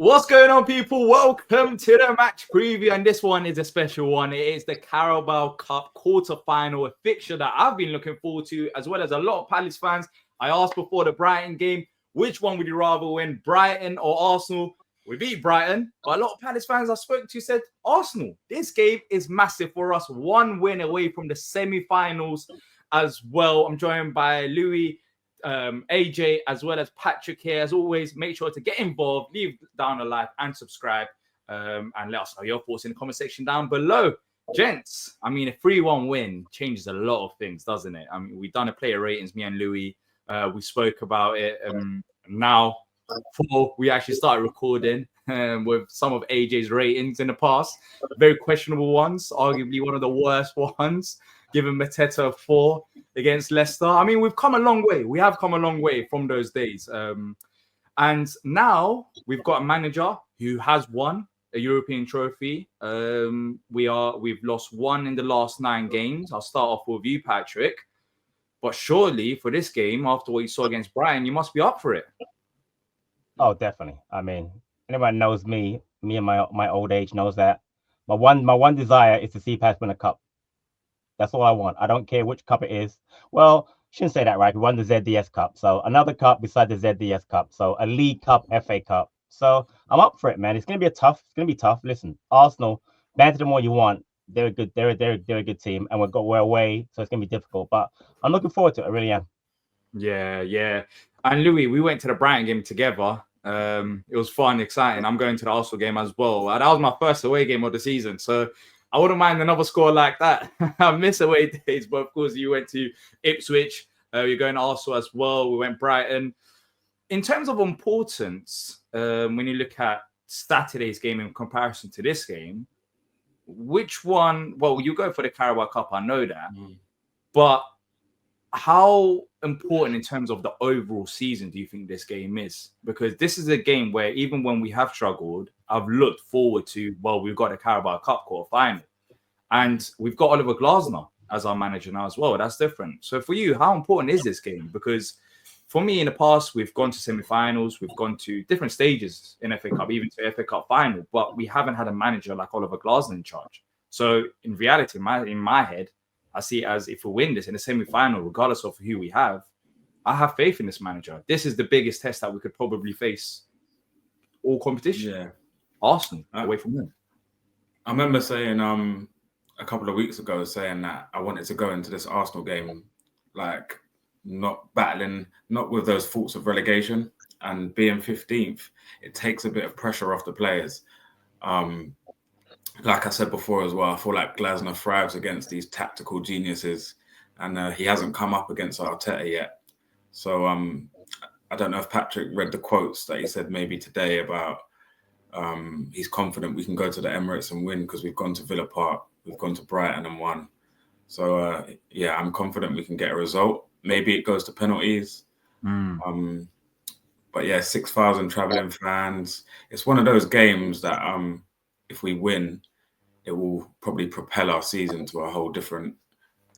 What's going on, people? Welcome to the match preview, and this one is a special one. It is the Carabao Cup quarter-final, a fixture that I've been looking forward to, as well as a lot of Palace fans. I asked before the Brighton game, which one would you rather win, Brighton or Arsenal? We beat Brighton, but a lot of Palace fans I spoke to said Arsenal. This game is massive for us. One win away from the semi-finals as well. I'm joined by Louis, AJ, as well as Patrick here. As always, make sure to get involved, leave down a like and subscribe, and let us know your thoughts in the comment section down below. Gents, I mean, a 3-1 win changes a lot of things, doesn't it? I mean, we've done a player ratings, me and Louis. We spoke about it. Now, before we actually started recording with some of AJ's ratings in the past, very questionable ones, arguably one of the worst ones, given Mateta a 4 against Leicester. I mean, we've come a long way. We have come a long way from those days. And now we've got a manager who has won a European trophy. We've lost 1 in the last 9 games. I'll start off with you, Patrick. But surely for this game, after what you saw against Brighton, you must be up for it. Oh, definitely. I mean, anyone knows me and my old age knows that my one desire is to see Palace win a cup. That's all I want. I don't care which cup it is. Well, shouldn't say that, right? We won the ZDS Cup, so another cup beside the ZDS Cup, so a League Cup, FA Cup. So I'm up for it, man. It's gonna be tough. Listen, Arsenal, banter them all you want. They're a good. They're a good team, and we're away, so it's gonna be difficult. But I'm looking forward to it. I really am. Yeah. And Louis, we went to the Brighton game together. It was fun, exciting. I'm going to the Arsenal game as well. That was my first away game of the season, so I wouldn't mind another score like that. I miss away days, but of course you went to Ipswich. You're going to Arsenal as well. We went Brighton. In terms of importance, when you look at Saturday's game in comparison to this game, which one? Well, you go for the Carabao Cup, I know that, but how important in terms of the overall season do you think this game is? Because this is a game where even when we have struggled, I've looked forward to, well, we've got a Carabao Cup quarter-final. And we've got Oliver Glasner as our manager now as well. That's different. So for you, how important is this game? Because for me, in the past, we've gone to semi-finals, we've gone to different stages in FA Cup, even to FA Cup final, but we haven't had a manager like Oliver Glasner in charge. So in reality, in my head, I see it as if we win this in the semi-final, regardless of who we have, I have faith in this manager. This is the biggest test that we could probably face all competition. Yeah. Arsenal, away from them. I remember saying a couple of weeks ago saying that I wanted to go into this Arsenal game like not battling, not with those thoughts of relegation, and being 15th, it takes a bit of pressure off the players. Like I said before as well, I feel like Glasner thrives against these tactical geniuses, and he hasn't come up against Arteta yet. So I don't know if Patrick read the quotes that he said maybe today about he's confident we can go to the Emirates and win because we've gone to Villa Park, we've gone to Brighton and won. So yeah, I'm confident we can get a result. Maybe it goes to penalties. But yeah, 6,000 travelling fans. It's one of those games that if we win, it will probably propel our season to a whole different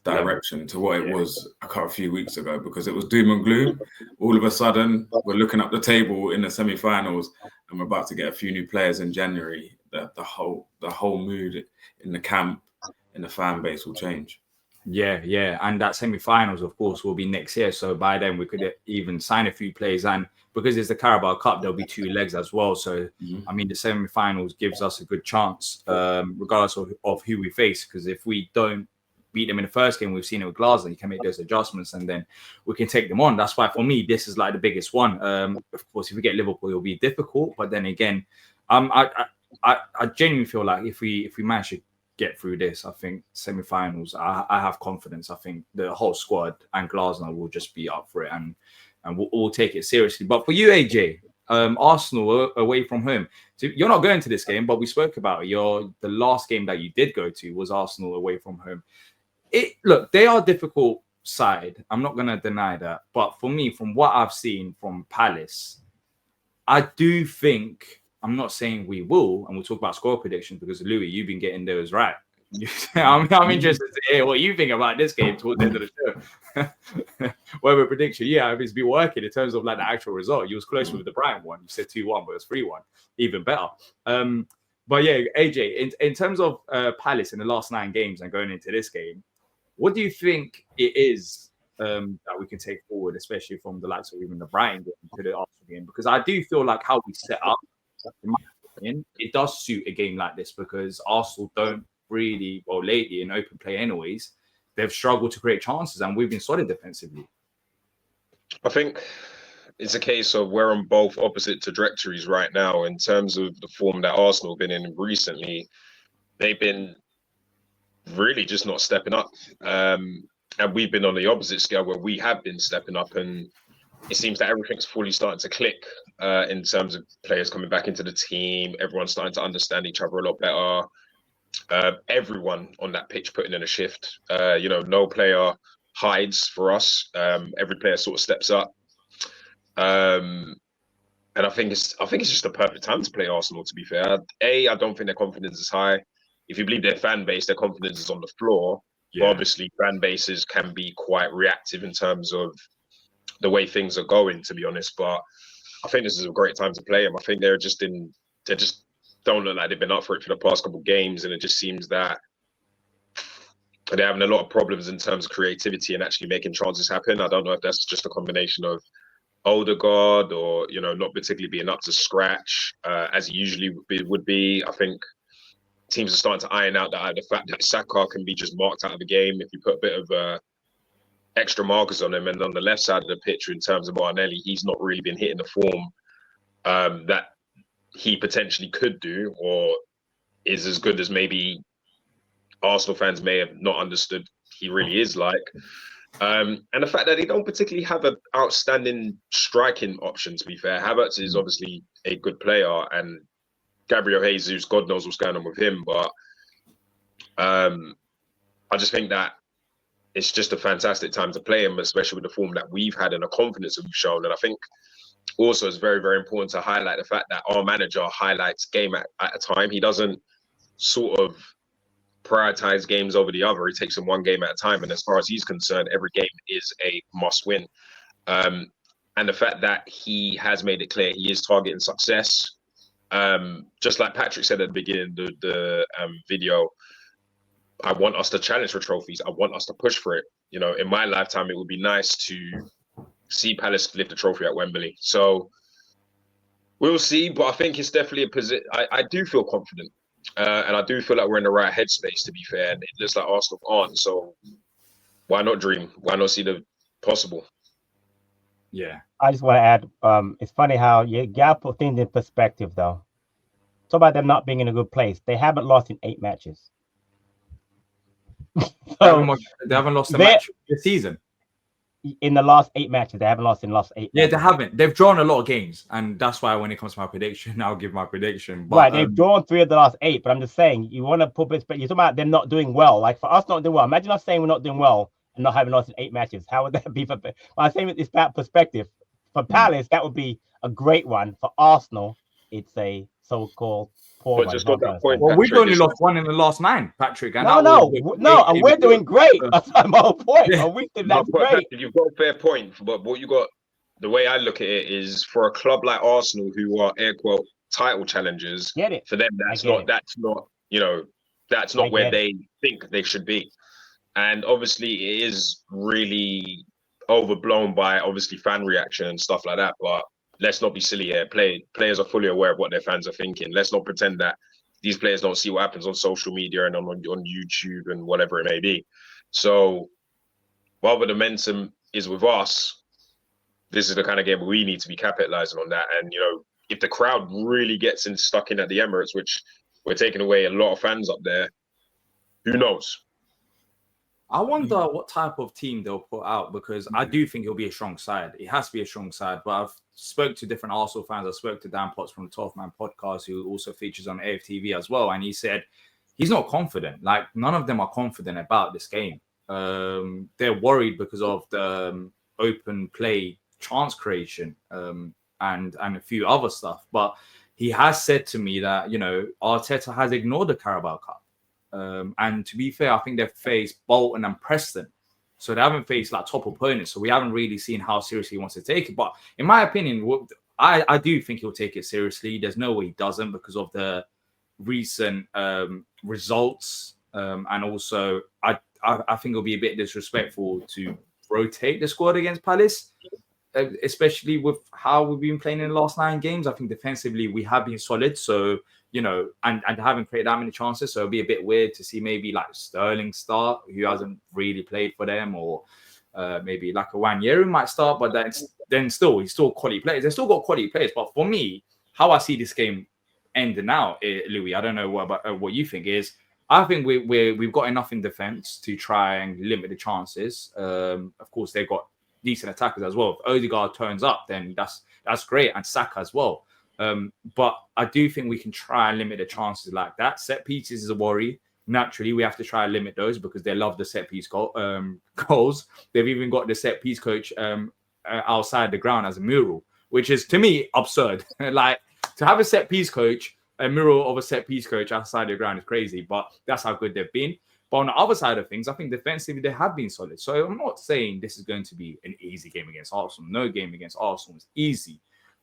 direction to what it was a few weeks ago, because it was doom and gloom. All of a sudden, we're looking up the table in the semi-finals, and we're about to get a few new players in January. The whole mood in the camp, in the fan base will change. Yeah, and that semi-finals, of course, will be next year. So by then, we could even sign a few players, and because it's the Carabao Cup, there'll be 2 legs as well. So I mean, the semi-finals gives us a good chance, regardless of who we face. Because if we don't beat them in the first game, we've seen it with Glasgow, you can make those adjustments and then we can take them on. That's why for me, this is like the biggest one. Of course, if we get Liverpool, it'll be difficult. But then again, I genuinely feel like if we manage to get through this, I think semi-finals, I have confidence. I think the whole squad and Glasgow will just be up for it, and we'll all take it seriously. But for you, AJ, Arsenal away from home. So you're not going to this game, but we spoke about it. The last game that you did go to was Arsenal away from home. Look, they are a difficult side. I'm not going to deny that. But for me, from what I've seen from Palace, I do think, I'm not saying we will, and we'll talk about score predictions because Louis, you've been getting those right I'm interested to hear what you think about this game towards the end of the show. Whatever prediction, if it's been working in terms of like the actual result. You was close with the Brighton one. You said 2-1, but it was 3-1, even better. But yeah, AJ, in terms of Palace in the last 9 games and going into this game, what do you think it is that we can take forward, especially from the likes of even the Brighton game to the Arsenal game? Because I do feel like how we set up, in my opinion, it does suit a game like this because Arsenal don't really, well, lately in open play anyways, they've struggled to create chances and we've been solid defensively. I think it's a case of we're on both opposite trajectories right now in terms of the form that Arsenal have been in recently. They've been really just not stepping up. And we've been on the opposite scale where we have been stepping up, and it seems that everything's fully starting to click in terms of players coming back into the team. Everyone's starting to understand each other a lot better. Everyone on that pitch putting in a shift. No player hides for us. Every player sort of steps up. And I think it's just the perfect time to play Arsenal, to be fair. I don't think their confidence is high. If you believe their fan base, their confidence is on the floor. But obviously, fan bases can be quite reactive in terms of the way things are going, to be honest. But I think this is a great time to play them. I think they just don't look like they've been up for it for the past couple of games, and it just seems that they're having a lot of problems in terms of creativity and actually making chances happen. I don't know if that's just a combination of Odegaard or, not particularly being up to scratch as he usually would be. I think teams are starting to iron out the fact that Saka can be just marked out of the game if you put a bit of extra markers on him. And on the left side of the pitch, in terms of Martinelli, he's not really been hitting the form that he potentially could do, or is as good as maybe Arsenal fans may have not understood he really is like. And the fact that they don't particularly have an outstanding striking option, to be fair. Havertz is obviously a good player, and Gabriel Jesus, God knows what's going on with him. But I just think that it's just a fantastic time to play him, especially with the form that we've had and the confidence that we've shown. And I think also it's very, very important to highlight the fact that our manager highlights game at a time. He doesn't sort of prioritize games over the other. He takes them one game at a time. And as far as he's concerned, every game is a must win. And the fact that he has made it clear he is targeting success. Just like Patrick said at the beginning of the video, I want us to challenge for trophies. I want us to push for it. In my lifetime, it would be nice to see Palace lift the trophy at Wembley. So we'll see, but I think it's definitely a position. I do feel confident, and I do feel like we're in the right headspace, to be fair. And it looks like Arsenal aren't. So why not dream? Why not see the possible? Yeah. I just want to add, it's funny how you got to put things in perspective, though. Talk about them not being in a good place. They haven't lost in 8 matches. So they haven't lost a match this season. In the last 8 matches, they haven't lost in the last 8 Yeah, matches. they haven't. They've drawn a lot of games, and that's why when it comes to my prediction, I'll give my prediction. But, right, they've drawn 3 of the last 8, but I'm just saying, you want to put this, but you're talking about them not doing well. Like, for us not doing well, imagine us saying we're not doing well and not having lost in 8 matches. How would that be? I'm saying it's that perspective. For Palace, that would be a great one. For Arsenal, it's a so-called poor one. Just got that point. Well, we've only lost 1 in the last 9, Patrick. And no, and we're doing great. That's my whole point. That's great. You've got a fair point, but what you got, the way I look at it is, for a club like Arsenal, who are air quote title challengers, for them that's not where they think they should be. And obviously it is really overblown by obviously fan reaction and stuff like that, but let's not be silly here. Players are fully aware of what their fans are thinking. Let's not pretend that these players don't see what happens on social media and on YouTube and whatever it may be. So while the momentum is with us, this is the kind of game we need to be capitalizing on that. And if the crowd really gets stuck in at the Emirates, which we're taking away a lot of fans up there, who knows? I wonder what type of team they'll put out, because I do think it'll be a strong side. It has to be a strong side. But I've spoke to different Arsenal fans. I spoke to Dan Potts from the 12th Man podcast, who also features on AFTV as well. And he said he's not confident. Like, none of them are confident about this game. They're worried because of the open play chance creation and a few other stuff. But he has said to me that, Arteta has ignored the Carabao Cup. And to be fair, I think they've faced Bolton and Preston. So they haven't faced like top opponents. So we haven't really seen how seriously he wants to take it. But in my opinion, I do think he'll take it seriously. There's no way he doesn't because of the recent results. And also, I think it'll be a bit disrespectful to rotate the squad against Palace, especially with how we've been playing in the last 9 games. I think defensively we have been solid. So, you know, and haven't created that many chances. So it'll be a bit weird to see maybe like Sterling start, who hasn't really played for them, or maybe like a Wanyeri might start, but then still, he's still quality players. They've still got quality players. But for me, how I see this game ending now, Louis, I don't know what you think is. I think we've got enough in defense to try and limit the chances. Of course, they've got decent attackers as well. If Odegaard turns up, then that's great, and Saka as well. But I do think we can try and limit the chances like that. Set pieces is a worry. Naturally, we have to try and limit those because they love the set piece goals. They've even got the set piece coach outside the ground as a mural, which is to me absurd. Like to have a set piece coach, a mural of a set piece coach outside the ground is crazy, but that's how good they've been. But on the other side of things, I think defensively they have been solid. So I'm not saying this is going to be an easy game against Arsenal. No game against Arsenal is easy.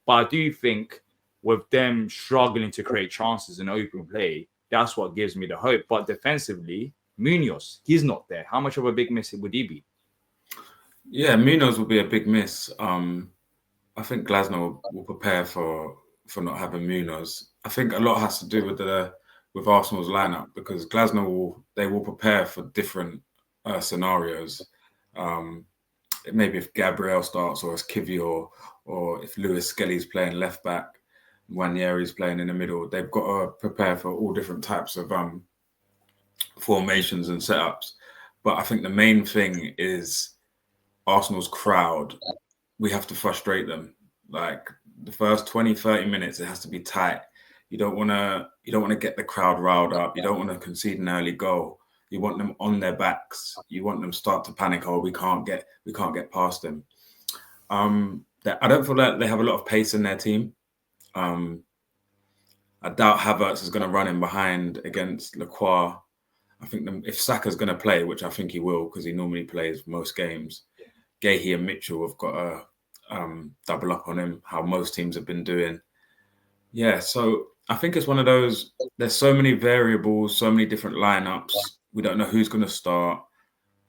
But I do think with them struggling to create chances in open play, that's what gives me the hope. But defensively, Munoz, he's not there. How much of a big miss would he be? Yeah, Munoz will be a big miss. I think Glasner will prepare for not having Munoz. I think a lot has to do with Arsenal's lineup because Glasner will prepare for different scenarios. Maybe if Gabriel starts, or if Kivior, or if Lewis Skelly's playing left back, Wanyeri's playing in the middle, they've got to prepare for all different types of formations and setups. But I think the main thing is Arsenal's crowd. We have to frustrate them. Like the first 20, 30 minutes, it has to be tight. You don't want to get the crowd riled up. You don't want to concede an early goal. You want them on their backs. You want them start to panic. Oh, we can't get past them. I don't feel like they have a lot of pace in their team. I doubt Havertz is going to run in behind against Lacroix. I think if Saka's going to play, which I think he will because he normally plays most games, Gahey and Mitchell have got to double up on him, how most teams have been doing. Yeah, so I think it's one of those, there's so many variables, so many different lineups. We don't know who's going to start.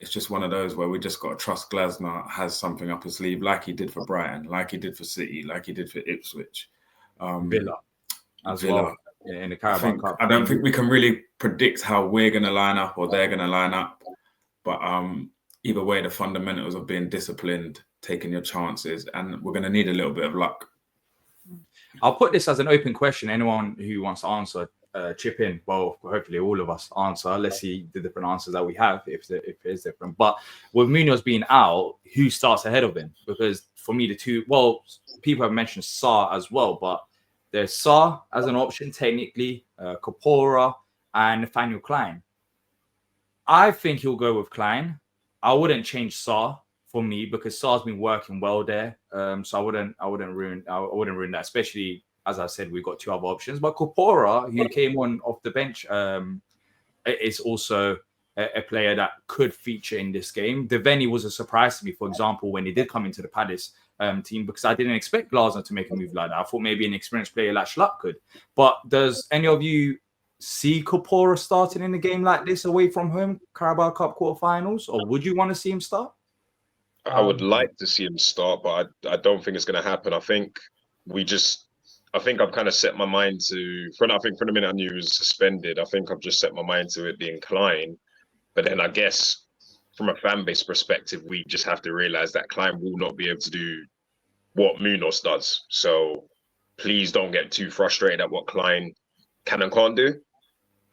It's just one of those where we just got to trust Glasner has something up his sleeve, like he did for Brighton, like he did for City, like he did for Ipswich. Villa as well in the Carabao Cup. I don't think we can really predict how we're going to line up or they're going to line up. But either way, the fundamentals of being disciplined, taking your chances, and we're going to need a little bit of luck. I'll put this as an open question. Anyone who wants to answer, chip in. Well, hopefully all of us answer. Let's see the different answers that we have, if it is different. But with Munoz being out, who starts ahead of him? Because for me, people have mentioned Sarr as well, but there's Sarr as an option, technically, Kapora and Nathaniel Klein. I think he'll go with Klein. I wouldn't change Sarr for me because Sarr's been working well there. So I wouldn't ruin that, especially as I said, we've got 2 other options. But Kapora, who came on off the bench, is also a player that could feature in this game. Devaney was a surprise to me, for example, when he did come into the Palace team, because I didn't expect Glasner to make a move like that. I thought maybe an experienced player like Schlupp could. But does any of you see Kapora starting in a game like this away from home, Carabao Cup quarterfinals, or would you want to see him start? I would like to see him start, but I don't think it's going to happen. I think I've kind of set my mind to, from the minute I knew he was suspended, I think I've just set my mind to it being Klein. But then I guess from a fan base perspective, we just have to realize that Klein will not be able to do what Munoz does. So please don't get too frustrated at what Klein can and can't do.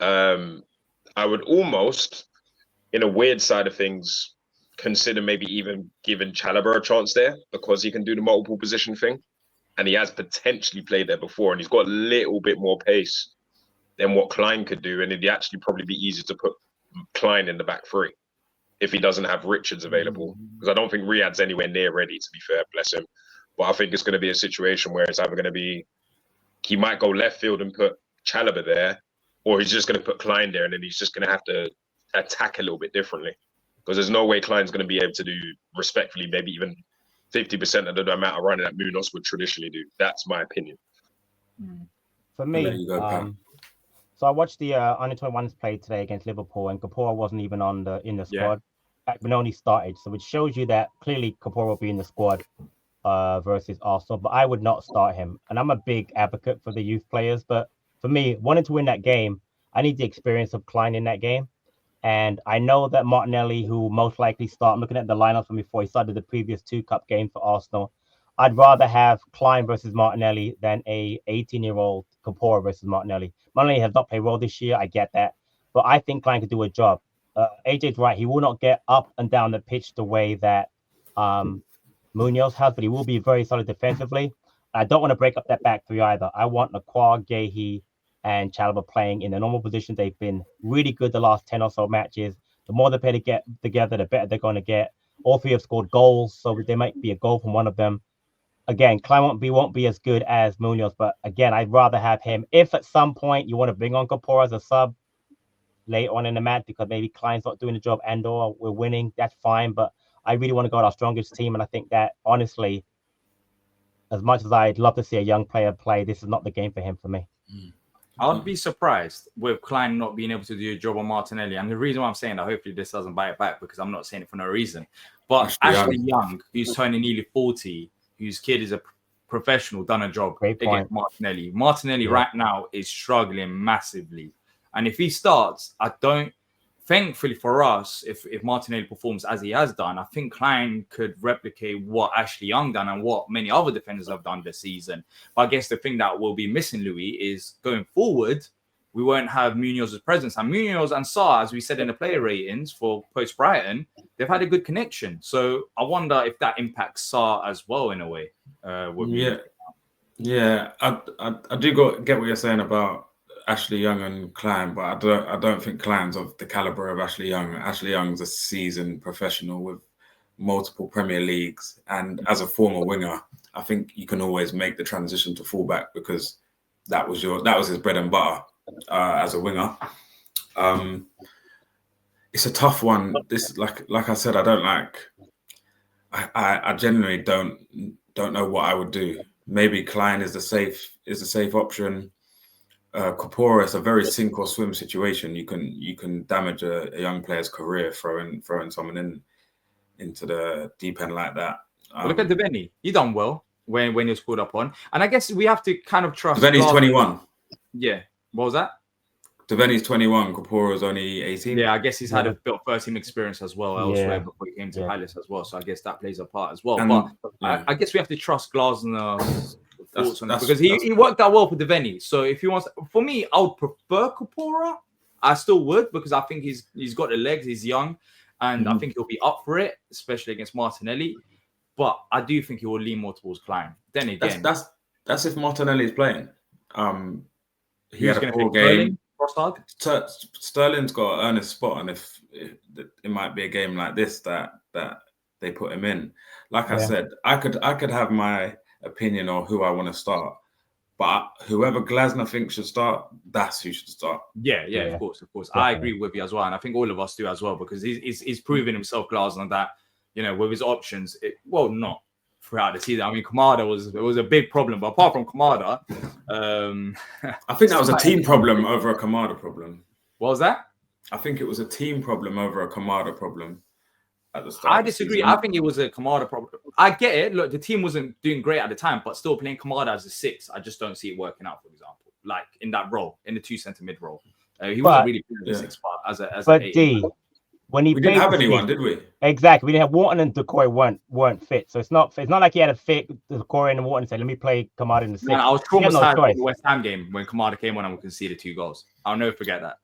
I would almost, in a weird side of things, consider maybe even giving Chalobah a chance there because he can do the multiple position thing. And he has potentially played there before, and he's got a little bit more pace than what Klein could do. And it'd actually probably be easier to put Klein in the back 3 if he doesn't have Richards available. Because I don't think Riyad's anywhere near ready, to be fair, bless him. But I think it's going to be a situation where it's either going to be, he might go left field and put Chalobah there, or he's just going to put Klein there and then he's just going to have to attack a little bit differently. Because there's no way Klein's going to be able to do, respectfully, maybe even 50% of the amount of running that Munoz would traditionally do. That's my opinion. For me, so I watched the under-21s play today against Liverpool, and Kapora wasn't even in the squad. Benoni started, so it shows you that clearly Kapora will be in the squad versus Arsenal, but I would not start him. And I'm a big advocate for the youth players, but for me, wanting to win that game, I need the experience of Klein in that game. And I know that Martinelli, who will most likely start, I'm looking at the lineup from before he started the previous 2 cup games for Arsenal. I'd rather have Klein versus Martinelli than a 18-year-old Kapora versus Martinelli. Martinelli has not played well this year. I get that. But I think Klein could do a job. AJ's right. He will not get up and down the pitch the way that Munoz has, but he will be very solid defensively. I don't want to break up that back three either. I want Nakwa, Gehi, and Chalobah playing in the normal position. They've been really good the last 10 or so matches. The more they play to get together, the better they're going to get. All 3 have scored goals, so there might be a goal from one of them. Again, Klein won't be as good as Munoz, but again, I'd rather have him. If at some point you want to bring on Kapora as a sub later on in the match because maybe Klein's not doing the job and/or we're winning, that's fine. But I really want to go with our strongest team, and I think that honestly, as much as I'd love to see a young player play, this is not the game for him for me. I'd be surprised with Klein not being able to do a job on Martinelli. And the reason why I'm saying that, hopefully this doesn't bite it back because I'm not saying it for no reason. But Ashley Young, who's turning nearly 40, whose kid is a professional, done a job against Martinelli. Martinelli right now is struggling massively. And if he starts, thankfully for us, if Martinelli performs as he has done, I think Klein could replicate what Ashley Young done and what many other defenders have done this season. But I guess the thing that will be missing, Louis, is going forward, we won't have Munoz's presence. And Munoz and Sarr, as we said in the player ratings for post-Brighton, they've had a good connection. So I wonder if that impacts Sarr as well in a way. I do get what you're saying about Ashley Young and Klein, but I don't think Klein's of the caliber of Ashley Young. Ashley Young's a seasoned professional with multiple Premier Leagues, and as a former winger, I think you can always make the transition to fullback because that was his bread and butter as a winger. It's a tough one. This, like I said, I genuinely don't know what I would do. Maybe Klein is the safe option. Kapora is a very sink or swim situation. You can damage a young player's career throwing someone into the deep end like that. Look at Devaney. He done well when he was pulled up on, and I guess we have to kind of trust. Devaney's 21. Yeah, what was that? Devaney's 21. Kapora's only 18. Yeah, I guess he's had a bit of first team experience as well elsewhere before he came to Palace as well. So I guess that plays a part as well. I guess we have to trust Glasner's thoughts on it because he worked out well for Devaney. So if he wants, for me, I would prefer Kapora. I still would because I think he's got the legs. He's young, and I think he'll be up for it, especially against Martinelli. But I do think he will lean more towards Klein. Then again, that's if Martinelli is playing. He had a poor game. Sterling's got to earn his spot, and if it might be a game like this that they put him in. Like I said, I could have my opinion on who I want to start, but whoever Glasner thinks should start, that's who should start. Yeah, of course. Definitely. I agree with you as well, and I think all of us do as well because he's proven himself, Glasner, that with his options. Not throughout the season. I mean, Kamada was a big problem, but apart from Kamada, I think that was a team problem over a Kamada problem. What was that? I think it was a team problem over a Kamada problem at the start. I disagree. I think it was a Kamada problem. I get it. Look, the team wasn't doing great at the time, but still playing Kamada as a 6, I just don't see it working out. For example, like in that role, in the 2 centre mid role, he wasn't really playing the 6 part as an 8. When we didn't have anyone, did we? Exactly. We didn't have Wharton and Decoy weren't fit. So it's not like he had a fit Decoy and Wharton and said, let me play Kamada in the 6. Man, I was traumatized in the West Ham game when Kamada came on and we conceded 2 goals. I'll never forget that.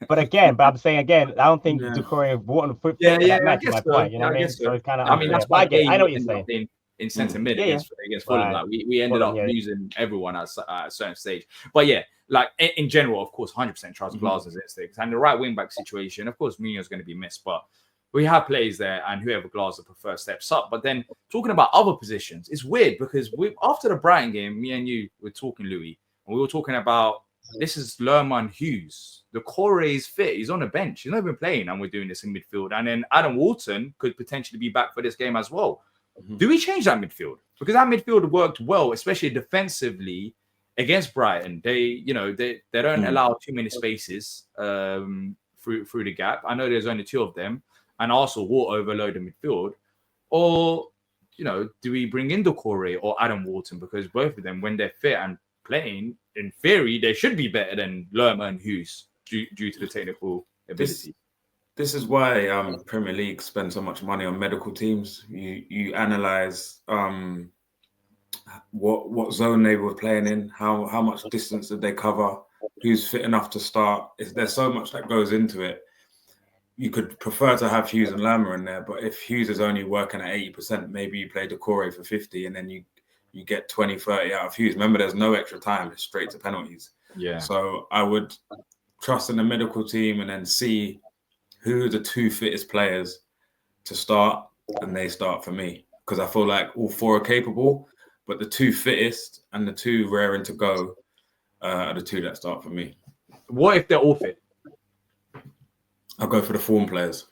but I'm saying again, I don't think Decoy and Wharton fit that match. My point. You know what I mean? So it's kind of. I mean, that's why I know what you're saying. In centre mid against Fulham, like we ended up losing everyone at a certain stage. But like in general, of course, 100% trust Glasner's instincts. And the right wing back situation, of course, Munoz is going to be missed, but we have players there, and whoever Glasner prefers steps up. But then talking about other positions, it's weird because after the Brighton game, me and you were talking, Louis, and we were talking about this is Lerma and Hughes. The core is fit. He's on the bench. He's not been playing, and we're doing this in midfield. And then Adam Wharton could potentially be back for this game as well. Do we change that midfield? Because that midfield worked well, especially defensively against Brighton. They don't allow too many spaces through the gap. I know there's only 2 of them, and also will overload the midfield. Or do we bring in Doucouré or Adam Wharton? Because both of them, when they're fit and playing, in theory, they should be better than Lerma and Hughes due to the technical ability. This is why Premier League spend so much money on medical teams. You analyze what zone they were playing in, how much distance did they cover, who's fit enough to start. There's so much that goes into it. You could prefer to have Hughes and Lerma in there, but if Hughes is only working at 80%, maybe you play Doucouré for 50 and then you get 20, 30 out of Hughes. Remember, there's no extra time. It's straight to penalties. Yeah. So I would trust in the medical team and then see who are the 2 fittest players to start, and they start for me. Because I feel like all 4 are capable, but the 2 fittest and the 2 raring to go are the 2 that start for me. What if they're all fit? I'll go for the form players.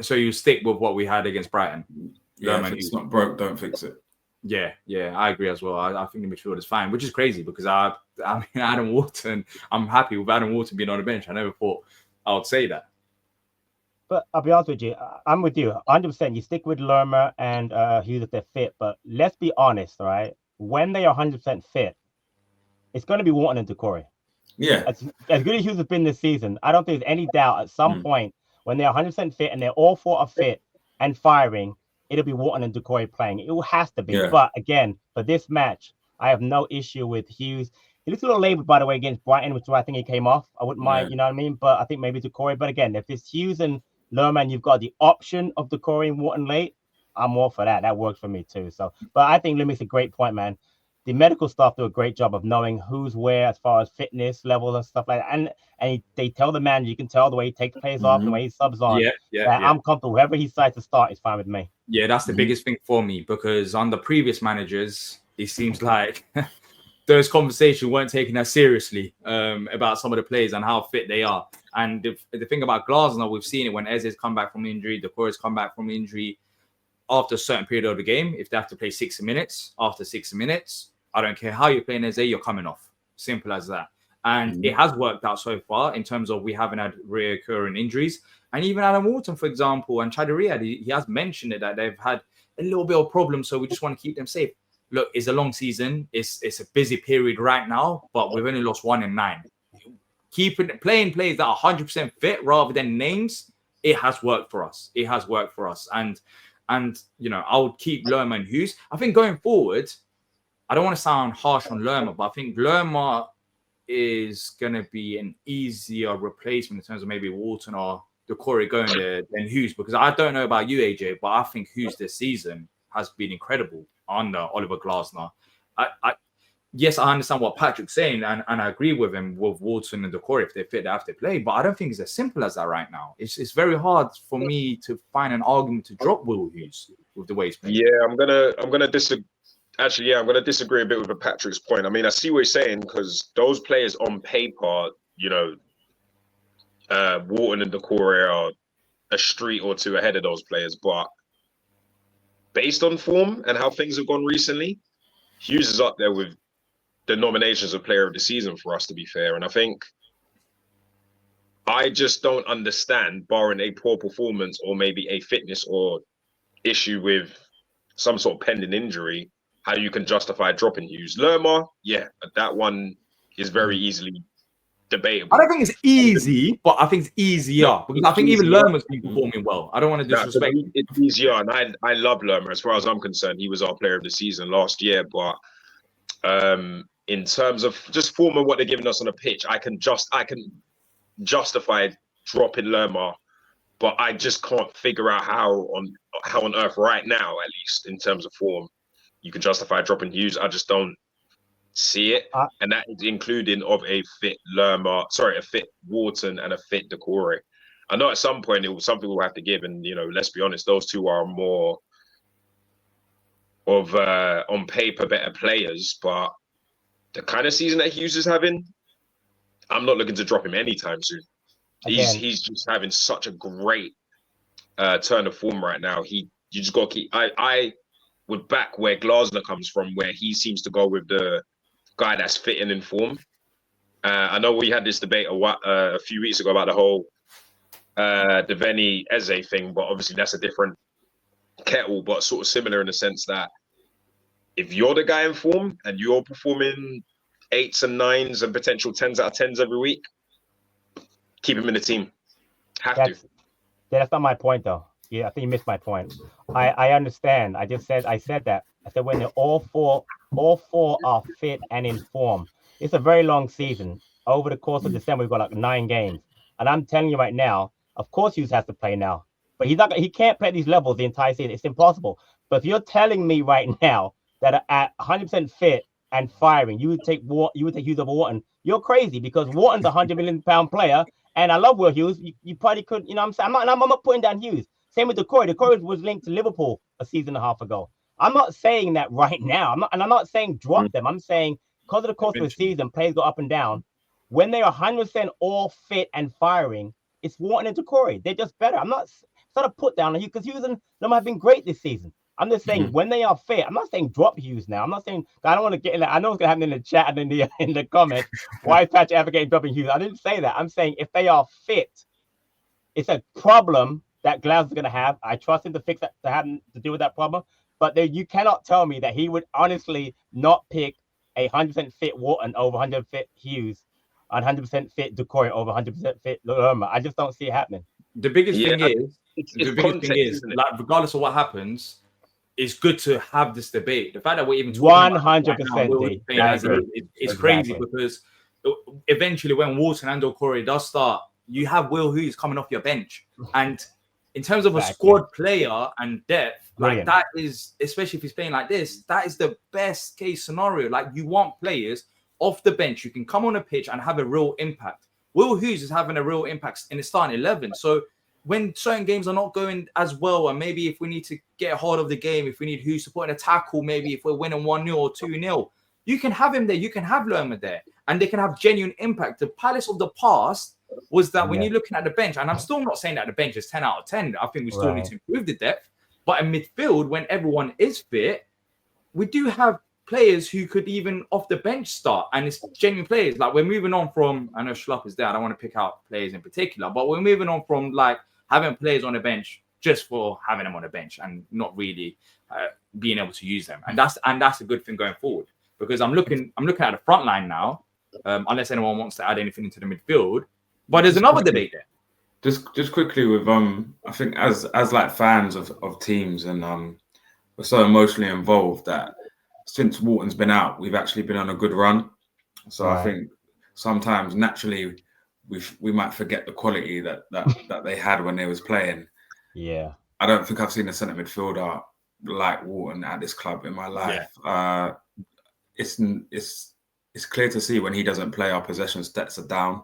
So you stick with what we had against Brighton? Yeah, if it's not broke, don't fix it. Yeah, I agree as well. I think the midfield is fine, which is crazy because I mean, Adam Wharton, I'm happy with Adam Wharton being on the bench. I never thought I would say that. But I'll be honest with you, I'm with you 100%. You stick with Lerma and Hughes if they're fit. But let's be honest, right? When they are 100% fit, it's going to be Wharton and Doucouré. Yeah. As good as Hughes has been this season, I don't think there's any doubt at some point when they're 100% fit and they're all 4 are fit and firing, it'll be Wharton and Doucouré playing. It has to be. Yeah. But again, for this match, I have no issue with Hughes. He looks a little laboured, by the way, against Brighton, which is why I think he came off. I wouldn't mind, you know what I mean? But I think maybe Doucouré. But again, if it's Hughes and Lerma and you've got the option of Doucouré and Wharton late, I'm all for that. That works for me too. So, but I think Lim makes a great point, man. The medical staff do a great job of knowing who's where as far as fitness levels and stuff like that. And they tell the man, you can tell the way he takes players off, the way he subs on. I'm comfortable. Whoever he decides to start is fine with me. Yeah, that's the biggest thing for me because under previous managers, it seems like those conversations weren't taken as seriously about some of the players and how fit they are. And the thing about Glasner, we've seen it when Eze's come back from injury, Doucouré's come back from injury after a certain period of the game. If they have to play 60 minutes, after 60 minutes, I don't care how you're playing Eze, you're coming off. Simple as that. And it has worked out so far in terms of we haven't had reoccurring injuries. And even Adam Wharton, for example, and Chad Riyad, he has mentioned it that they've had a little bit of problems, so we just want to keep them safe. Look, it's a long season. It's a busy period right now, but we've only lost 1 in 9. Playing players that are 100% fit rather than names, it has worked for us. It has worked for us. And I would keep Lerma and Hughes. I think going forward, I don't want to sound harsh on Lerma, but I think Lerma is going to be an easier replacement in terms of maybe Wharton or Doucouré going there than Hughes, because I don't know about you, AJ, but I think Hughes this season has been incredible under Oliver Glasner. Yes, I understand what Patrick's saying, and I agree with him with Wharton and Doucouré. If they fit, they have to play. But I don't think it's as simple as that right now. It's very hard for me to find an argument to drop Will Hughes with the way he's playing. Yeah, I'm gonna disagree. Actually, yeah, I'm going to disagree a bit with Patrick's point. I mean, I see what he's saying because those players on paper, Wharton and Doucouré are a street or 2 ahead of those players. But based on form and how things have gone recently, Hughes is up there with the nominations of Player of the Season for us, to be fair. And I think I just don't understand, barring a poor performance or maybe a fitness or issue with some sort of pending injury, how you can justify dropping Hughes. Lerma, yeah, that one is very easily debatable. I don't think it's easy, but I think it's easier. Because I think even Lerma's been performing well. I don't want to disrespect. It's easier, and I love Lerma. As far as I'm concerned, he was our Player of the Season last year. But in terms of just form and what they're giving us on the pitch, I can justify dropping Lerma, but I just can't figure out how on earth right now, at least in terms of form, you can justify dropping Hughes. I just don't see it. And that is including of a fit a fit Wharton and a fit Doucouré. I know at some point something will have to give. And, let's be honest, those 2 are more of, on paper, better players. But the kind of season that Hughes is having, I'm not looking to drop him anytime soon. Again. He's just having such a great turn of form right now. You just got to keep. I would back where Glasner comes from, where he seems to go with the guy that's fitting in form. I know we had this debate a few weeks ago about the whole Deveni Eze thing, but obviously that's a different kettle, but sort of similar in the sense that if you're the guy in form and you're performing 8s and 9s and potential 10s out of 10s every week, keep him in the team. Yeah, that's not my point, though. Yeah, I think you missed my point. I understand. I said that. I said when all four are fit and in form. It's a very long season. Over the course of December, we've got like 9 games. And I'm telling you right now, of course Hughes has to play now. But he can't play at these levels the entire season. It's impossible. But if you're telling me right now that at 100% fit and firing, you would take Hughes over Wharton, you're crazy, because Wharton's a £100 million player. And I love Will Hughes. You probably could, you know what I'm saying? I'm not putting down Hughes. Same with Decore. Decore was linked to Liverpool a season and a half ago. I'm not saying that right now. I'm not saying drop them. I'm saying because of the course of the season, players go up and down. When they are 100% all fit and firing, it's Wharton and Decore. They're just better. It's not a put down on Hughes, because Hughes and them have been great this season. I'm just saying when they are fit. I'm not saying drop Hughes now. I'm not saying I don't want to get in that. I know it's gonna happen in the chat and in the comments. Why is Patrick advocating dropping Hughes? I didn't say that. I'm saying if they are fit, it's a problem that Glasner's gonna have. I trust him to fix that, to deal with that problem. But you cannot tell me that he would honestly not pick a 100% fit Wharton over 100% fit Hughes, 100% fit Decore over 100% fit Lerma. I just don't see it happening. The biggest thing is, like, regardless of what happens, it's good to have this debate. The fact that we're even talking 100%, it's crazy, because eventually when Wharton and Decore does start, you have Will Hughes coming off your bench. And in terms of a squad player and depth, like that is, especially if he's playing like this, that is the best case scenario. Like, you want players off the bench who can come on a pitch and have a real impact. Will Hughes is having a real impact in the starting 11. So when certain games are not going as well, and maybe if we need to get a hold of the game, if we need Hughes to put in a tackle, maybe if we're winning 1-0 or 2-0, you can have him there. You can have Lerma there, and they can have genuine impact. The Palace of the past was that when you're looking at the bench, and I'm still not saying that the bench is 10 out of 10. I think we still need to improve the depth. But in midfield, when everyone is fit, we do have players who could even off the bench start, and it's genuine players. Like, we're moving on from, I know Schlupp is there, I don't want to pick out players in particular, but we're moving on from like having players on the bench just for having them on the bench and not really being able to use them. And that's a good thing going forward, because I'm looking at the front line now, unless anyone wants to add anything into the midfield. But there's another debate there. Just quickly with I think as like fans of teams, and we're so emotionally involved that since Wharton's been out, we've actually been on a good run. So I think sometimes naturally we might forget the quality that they had when they was playing. Yeah, I don't think I've seen a centre midfielder like Wharton at this club in my life. Yeah. It's clear to see when he doesn't play, our possession stats are down.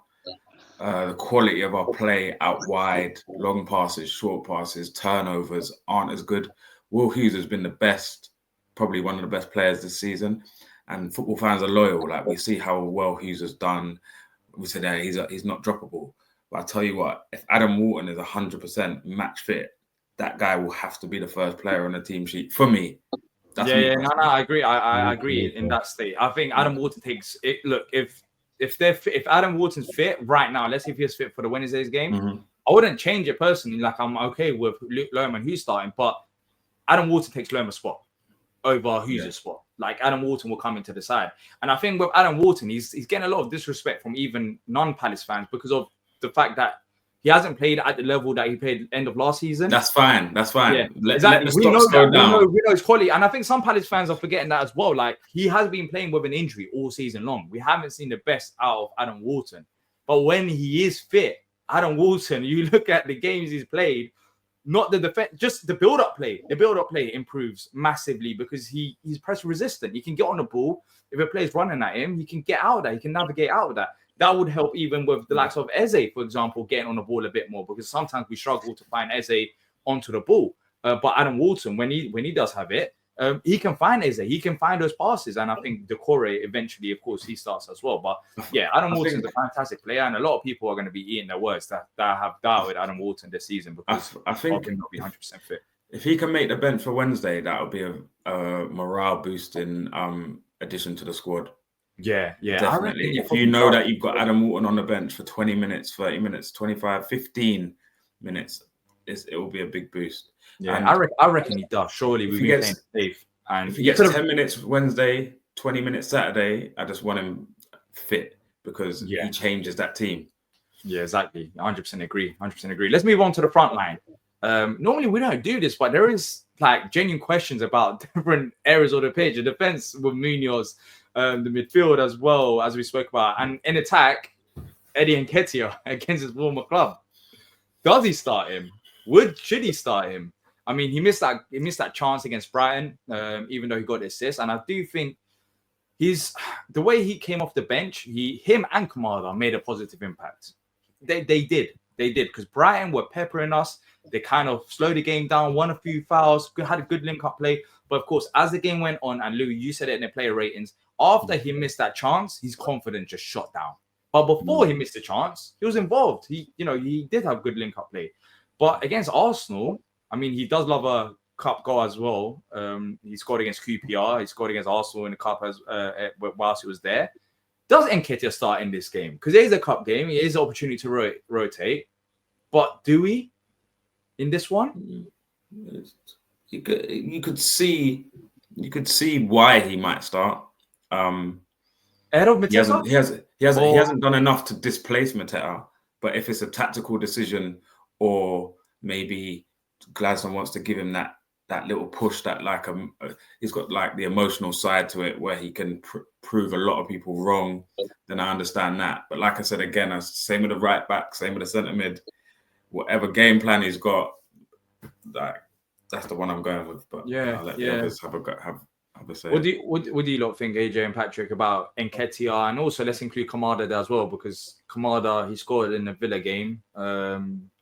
The quality of our play out wide, long passes, short passes, turnovers aren't as good. Will Hughes has been the best, probably one of the best players this season, and football fans are loyal. Like, we see how well Hughes has done. We said he's not droppable. But I tell you what, if Adam Wharton is 100% match fit, that guy will have to be the first player on the team sheet for me. No, I agree. I agree in that state. I think Adam Wharton takes it. Look, if Adam Wharton's fit right now, let's see if he's fit for the Wednesday's game. I wouldn't change it personally. Like, I'm okay with Lerma and Hughes starting, but Adam Wharton takes Lerma's spot over Hughes' spot. Like, Adam Wharton will come into the side. And I think with Adam Wharton, he's getting a lot of disrespect from even non-Palace fans because of the fact that he hasn't played at the level that he played end of last season. That's fine. Yeah, exactly. We know his quality. And I think some Palace fans are forgetting that as well. Like, he has been playing with an injury all season long. We haven't seen the best out of Adam Wharton. But when he is fit, Adam Wharton, you look at the games he's played, not the defense, just the build-up play. The build-up play improves massively because he's press resistant. He can get on the ball. If a player's running at him, he can get out of that. He can navigate out of that. That would help even with the likes of Eze, for example, getting on the ball a bit more, because sometimes we struggle to find Eze onto the ball. But Adam Wharton, when he does have it, he can find Eze. He can find those passes. And I think Decore eventually, of course, he starts as well. But yeah, Adam Wharton's a fantastic player. And a lot of people are going to be eating their words that have doubted Adam Wharton this season because I think he not be 100% fit. If he can make the bench for Wednesday, that'll be a morale boosting addition to the squad. Yeah. Definitely. If you know that you've got Adam Wharton on the bench for 20 minutes, 30 minutes, 25, 15 minutes, it will be a big boost. Yeah, and I reckon he does. Surely we'll be playing safe. And if he gets 10 minutes Wednesday, 20 minutes Saturday, I just want him fit because he changes that team. Yeah, exactly. 100% agree. 100% agree. Let's move on to the front line. Normally we don't do this, but there is like genuine questions about different areas of the pitch. The defense with Munoz, the midfield as well, as we spoke about, and in attack, Eddie Nketiah against his former club. Does he start him? Should he start him? I mean, he missed that chance against Brighton, even though he got the assist. And I do think the way he came off the bench, him and Kamada made a positive impact. They did because Brighton were peppering us. They kind of slowed the game down, won a few fouls, had a good link-up play. But of course, as the game went on, and Louis, you said it in the player ratings, after he missed that chance, his confidence just shot down. But before he missed the chance, he was involved. He did have good link-up play. But against Arsenal, I mean, he does love a cup goal as well. He scored against QPR. He scored against Arsenal in the cup whilst he was there. Does Nketiah start in this game? Because it is a cup game. It is an opportunity to rotate. But do we in this one? You could see why he might start. Ahead of Mateta? He hasn't done enough to displace Mateta. But if it's a tactical decision, or maybe Glasner wants to give him that little push, that he's got like the emotional side to it where he can prove a lot of people wrong, then I understand that. But like I said again, same with the right back, same with the centre mid, whatever game plan he's got, that's the one I'm going with. But I'll let the others have a say. What do you lot think, AJ and Patrick, about Nketiah? And also let's include Kamada there as well, because Kamada, he scored in the Villa game.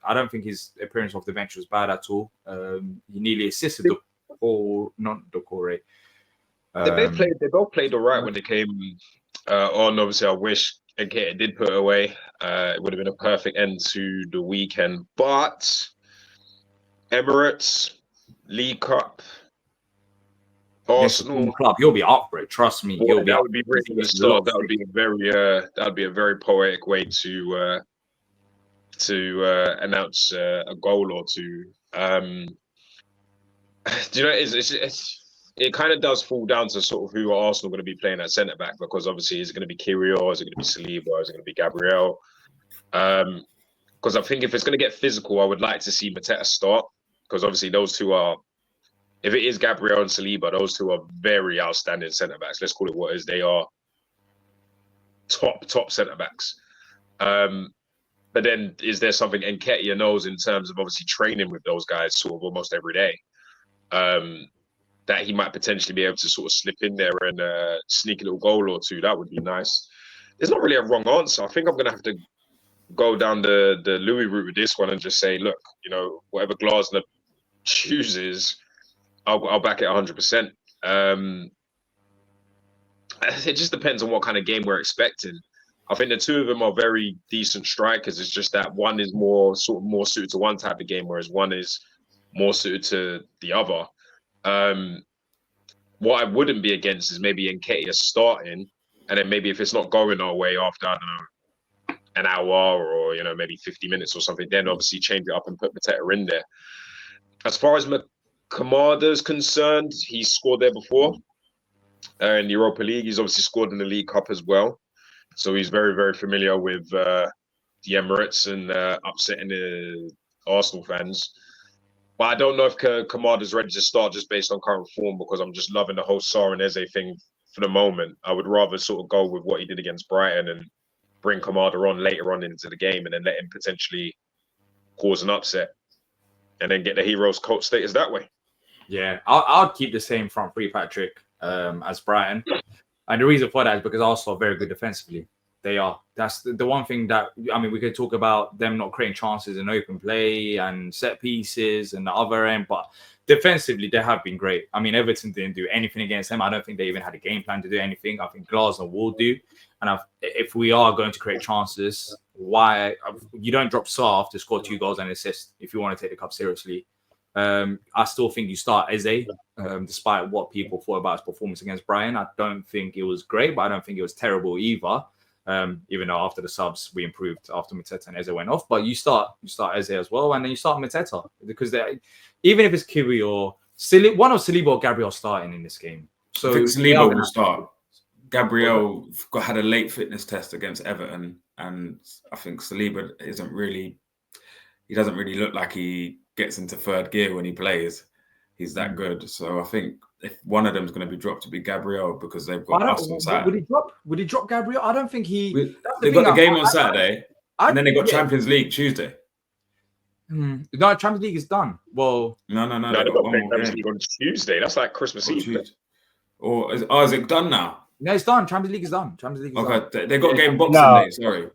I don't think his appearance off the bench was bad at all. He nearly assisted Decore. They both played all right when they came on. Obviously, I wish Nketiah did put it away. It would have been a perfect end to the weekend. But Emirates, League Cup, Arsenal club, he'll be up for it. Trust me, he'll be. That would be really the start. That would be a very poetic way to announce a goal or two. Do you know? It kind of does fall down to sort of who are Arsenal going to be playing at centre back, because obviously is it going to be Kirill, is it going to be Saliba, is it going to be Gabriel? Because I think if it's going to get physical, I would like to see Mateta start, because obviously those two are. If it is Gabriel and Saliba, those two are very outstanding centre-backs. Let's call it what it is. They are top centre-backs. But then is there something Nketiah knows in terms of obviously training with those guys sort of almost every day, that he might potentially be able to sort of slip in there and sneak a little goal or two? That would be nice. There's not really a wrong answer. I think I'm going to have to go down the Louis route with this one and just say, look, whatever Glasner chooses, I'll back it 100%. It just depends on what kind of game we're expecting. I think the two of them are very decent strikers. It's just that one is more suited to one type of game, whereas one is more suited to the other. What I wouldn't be against is maybe Nketiah starting, and then maybe if it's not going our way after, I don't know, an hour or maybe 50 minutes or something, then obviously change it up and put Mateta in there. As far as Kamada's concerned, he's scored there before in the Europa League. He's obviously scored in the League Cup as well. So he's very, very familiar with the Emirates and upsetting the Arsenal fans. But I don't know if Kamada's ready to start just based on current form, because I'm just loving the whole Sarr and Eze thing for the moment. I would rather sort of go with what he did against Brighton and bring Kamada on later on into the game and then let him potentially cause an upset and then get the hero's coat status that way. Yeah, I'll keep the same front three, Patrick, as Brighton. And the reason for that is because Arsenal are very good defensively. They are. That's the one thing that, I mean, we could talk about them not creating chances in open play and set pieces and the other end, but defensively, they have been great. I mean, Everton didn't do anything against them. I don't think they even had a game plan to do anything. I think Glasner will do. And if we are going to create chances, why you don't drop Sarr to score 2 goals and assist if you want to take the cup seriously? I still think you start Eze, despite what people thought about his performance against Brighton. I don't think it was great, but I don't think it was terrible either. Even though after the subs we improved after Mateta and Eze went off, but you start Eze as well, and then you start Mateta because even if it's Kiwi or one of Saliba or Gabriel starting in this game. So I think Saliba will start. Gabriel had a late fitness test against Everton, and I think Saliba doesn't really look like he gets into third gear when he plays. He's that good. So I think if one of them is going to be dropped, to be Gabriel, because they've got us on Saturday. Would he drop Gabriel? I don't think he. They got the game on Saturday, and then they got Champions League Tuesday. No, Champions League is done. Well, no. They got Champions League on Tuesday. That's like Christmas Eve. Is it done now? No, it's done. Champions League is done. Okay, they got game Boxing Day. Sorry,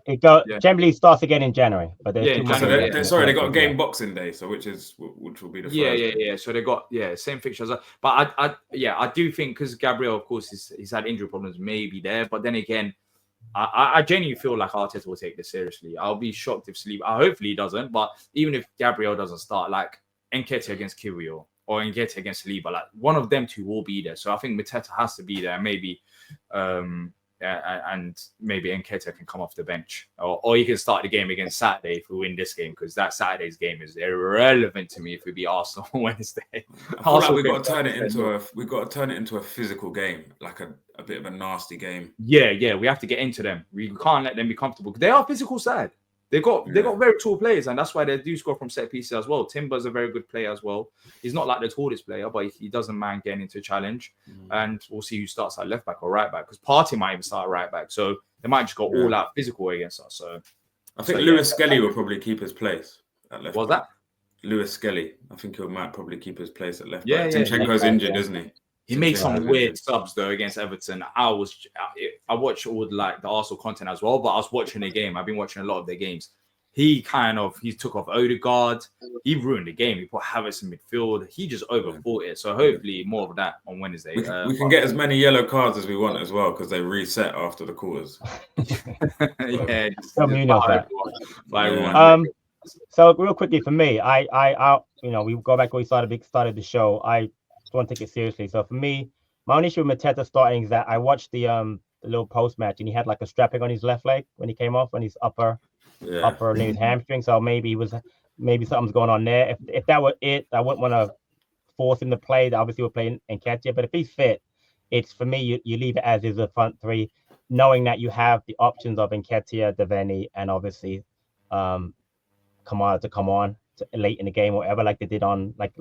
Champions League starts again in January, but they got game Boxing Day, so which will be the first. Yeah. So they got same fixtures. But I do think because Gabriel, of course, he's had injury problems, maybe there. But then again, I genuinely feel like Arteta will take this seriously. I'll be shocked if hopefully he doesn't. But even if Gabriel doesn't start, like Nketiah against Kiwior or Nketiah against Saliba, like one of them two will be there. So I think Mateta has to be there. Maybe, and maybe Nketiah can come off the bench, or he can start the game against Saturday if we win this game, because that Saturday's game is irrelevant to me if we beat Arsenal on Wednesday. I feel like we've got to turn it into a physical game, like a bit of a nasty game. Yeah, we have to get into them. We can't let them be comfortable. They are physical side. They got very tall players, and that's why they do score from set pieces as well. Timber's a very good player as well. He's not like the tallest player, but he doesn't mind getting into a challenge. And we'll see who starts at left back or right back, because Partey might even start at right back. So they might just go all out physical against us. So I think Lewis Skelly will probably keep his place at left. What's that? Lewis Skelly. I think he might probably keep his place at left back. Zinchenko's injured, isn't he? He made some weird subs though against Everton. I watch all the Arsenal content as well, but I was watching the game. I've been watching a lot of their games. He took off Odegaard. He ruined the game. He put Havertz in midfield. He just overthought it. So hopefully more of that on Wednesday. We can get as many yellow cards as we want as well, because they reset after the quarters. So real quickly for me, I we go back where we started the show. I want to take it seriously. So for me, my only issue with Mateta starting is that I watched the little post match, and he had like a strapping on his left leg when he came off, on his upper near his hamstring. So maybe something's going on there. If that were it, I wouldn't want to force him to play. Obviously we're playing Nketiah, but if he's fit, it's for me you leave it as is, the front three, knowing that you have the options of Nketiah, Devaney, and obviously Kamada to come on late in the game or whatever, like they did on like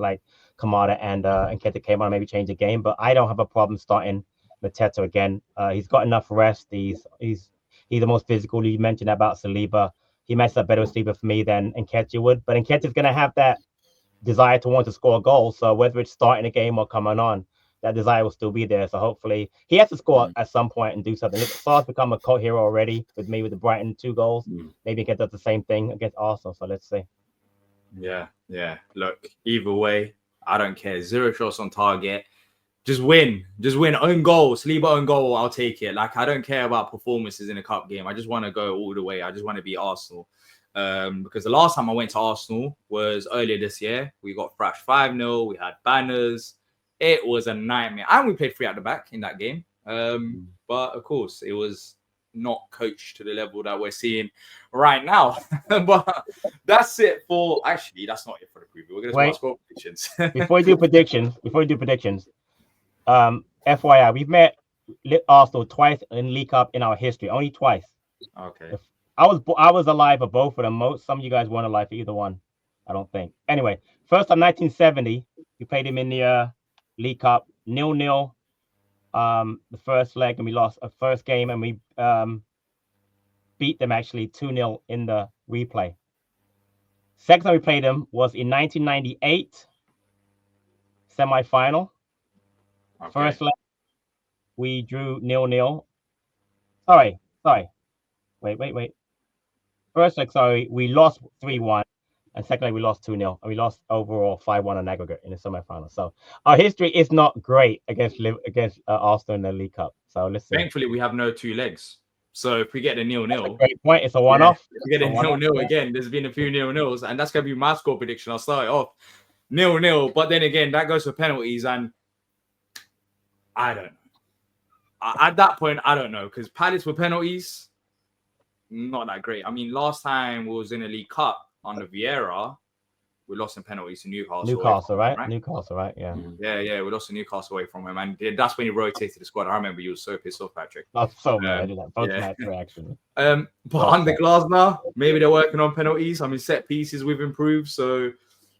Kamada and Nketiah came on, maybe change the game. But I don't have a problem starting Mateta again. He's got enough rest. He's the most physical. You mentioned about Saliba. He matches up better with Saliba for me than Nketiah would. But Nketiah's going to have that desire to want to score a goal. So whether it's starting a game or coming on, that desire will still be there. So hopefully he has to score at some point and do something. If Sarr's become a cult hero already with the Brighton 2 goals, maybe Nketiah does the same thing against Arsenal. So let's see. Yeah. Look, either way, I don't care. 0 shots on target. Just win. Own goal. Saliba own goal. I'll take it. Like, I don't care about performances in a cup game. I just want to go all the way. I just want to be Arsenal. Because the last time I went to Arsenal was earlier this year. We got thrashed 5-0. We had banners. It was a nightmare. And we played 3 at the back in that game. But of course, it was not coached to the level that we're seeing right now. But that's it for... Actually, that's not it for the preview. We're going to score predictions. Before we do predictions, FYI, we've met Arsenal twice in League Cup in our history. Only twice. Okay. I was alive for both of them. Some of you guys weren't alive for either one, I don't think. Anyway, first time 1970, we played him in the League Cup 0-0. The first leg, and we lost a first game, and we beat them actually 2-0 in the replay. Second time we played them was in 1998 semi-final. Okay. First leg, we drew 0-0. Sorry. Wait. First leg, sorry, we lost 3-1, and second leg we lost 2-0, and we lost overall 5-1 on aggregate in the semi-final. So our history is not great against Arsenal in the League Cup. So let's see. Thankfully, we have no 2 legs. So if we get a 0-0, great point. It's a one-off. If we get a 0-0 again, there's been a few 0-0s, and that's gonna be my score prediction. I'll start it off 0-0, but then again, that goes for penalties, and I don't know. At that point, I don't know, because Palace with penalties, not that great. I mean, last time we was in a League Cup under Vieira, we lost in penalties to Newcastle. Newcastle, right? Newcastle, right? Yeah. Yeah. We lost to Newcastle away from him, and that's when he rotated the squad. I remember you were so pissed off, Patrick. I was so mad at that post-match reaction. But under Glasner, maybe they're working on penalties. I mean, set pieces we've improved. So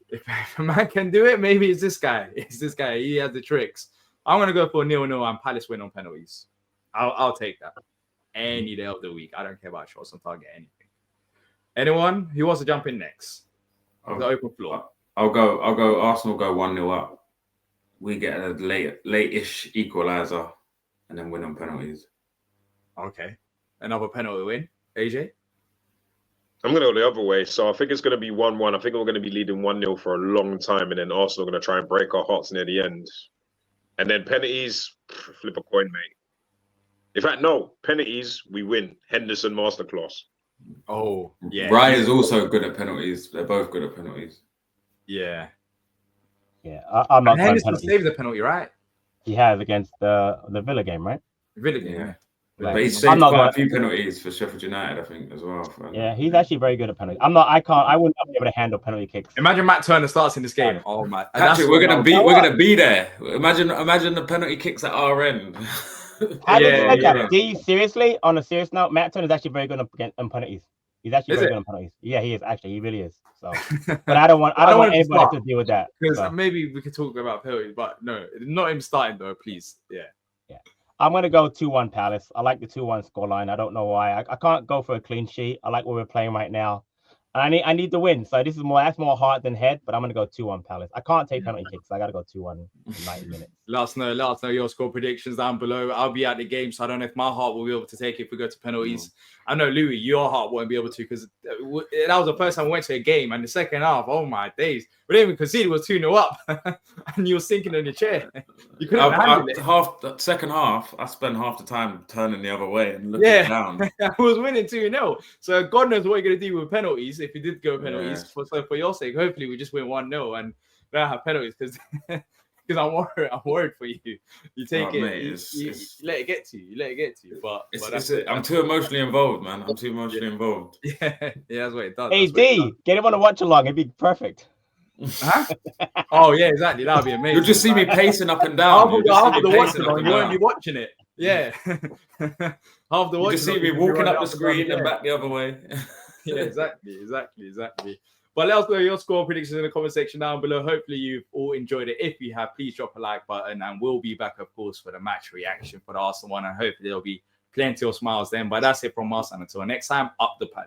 if a man can do it, maybe it's this guy. He has the tricks. I'm gonna go for 0-0 and Palace win on penalties. I'll take that any day of the week. I don't care about shots on target, anything. Anyone who wants to jump in next? The open floor. I'll go. Arsenal go 1-0 up. We get a late-ish equalizer, and then win on penalties. Okay, another penalty win. AJ. I'm going to go the other way. So I think it's going to be 1-1. I think we're going to be leading 1-0 for a long time, and then Arsenal are going to try and break our hearts near the end. And then penalties, flip a coin, mate. In fact, no, penalties, we win. Henderson masterclass. Oh, yeah. Rye is also good at penalties. They're both good at penalties. Yeah. Yeah, I'm not. Henderson saved the penalty, right? He has against the Villa game, right? Villa game, yeah. But he's saved quite a few penalties for Sheffield United, I think, as well. Yeah, he's actually very good at penalties. I wouldn't be able to handle penalty kicks. Imagine Matt Turner starts in this game. Oh my! Patrick, we're gonna be there. Imagine the penalty kicks at our end. D, seriously, on a serious note, Matt Turner is actually very good on penalties. He's actually very good on penalties. Yeah, he is actually. He really is. So, but I don't want anybody to deal with that. Because maybe we could talk about penalties, but no, not him starting though. Please, yeah. I'm going to go 2-1 Palace. I like the 2-1 scoreline. I don't know why. I can't go for a clean sheet. I like what we're playing right now. And I need the win. So that's more heart than head, but I'm going to go 2-1 Palace. I can't take penalty kicks. I got to go 2-1 in 90 minutes. Let us know your score predictions down below. I'll be at the game, so I don't know if my heart will be able to take it if we go to penalties. I know, Louis, your heart won't be able to, because that was the first time we went to a game, and the second half, oh my days. We didn't even concede, it was 2-0 up, and you were sinking in your chair. You couldn't handle it. The second half, I spent half the time turning the other way and looking down. I was winning 2-0. So God knows what you're going to do with penalties if you did go penalties. So for your sake, hopefully we just win 1-0 and don't have penalties, because I'm worried for you. You take you let it get to you. But I'm too emotionally involved, man. I'm too emotionally involved. Yeah, that's what it does. Hey, D, get him on a watch along. It'd be perfect. Huh? Oh yeah, exactly. That'd be amazing. You'll just see me pacing up and down. Half the watch along, you won't be watching it. Yeah. Half the watch. You just see me walking up the screen and back the other way. Yeah, exactly. But let us know your score predictions in the comment section down below. Hopefully you've all enjoyed it. If you have, please drop a like button, and we'll be back, of course, for the match reaction for the Arsenal one. And hopefully there'll be plenty of smiles then. But that's it from us. And until next time, up the Palace.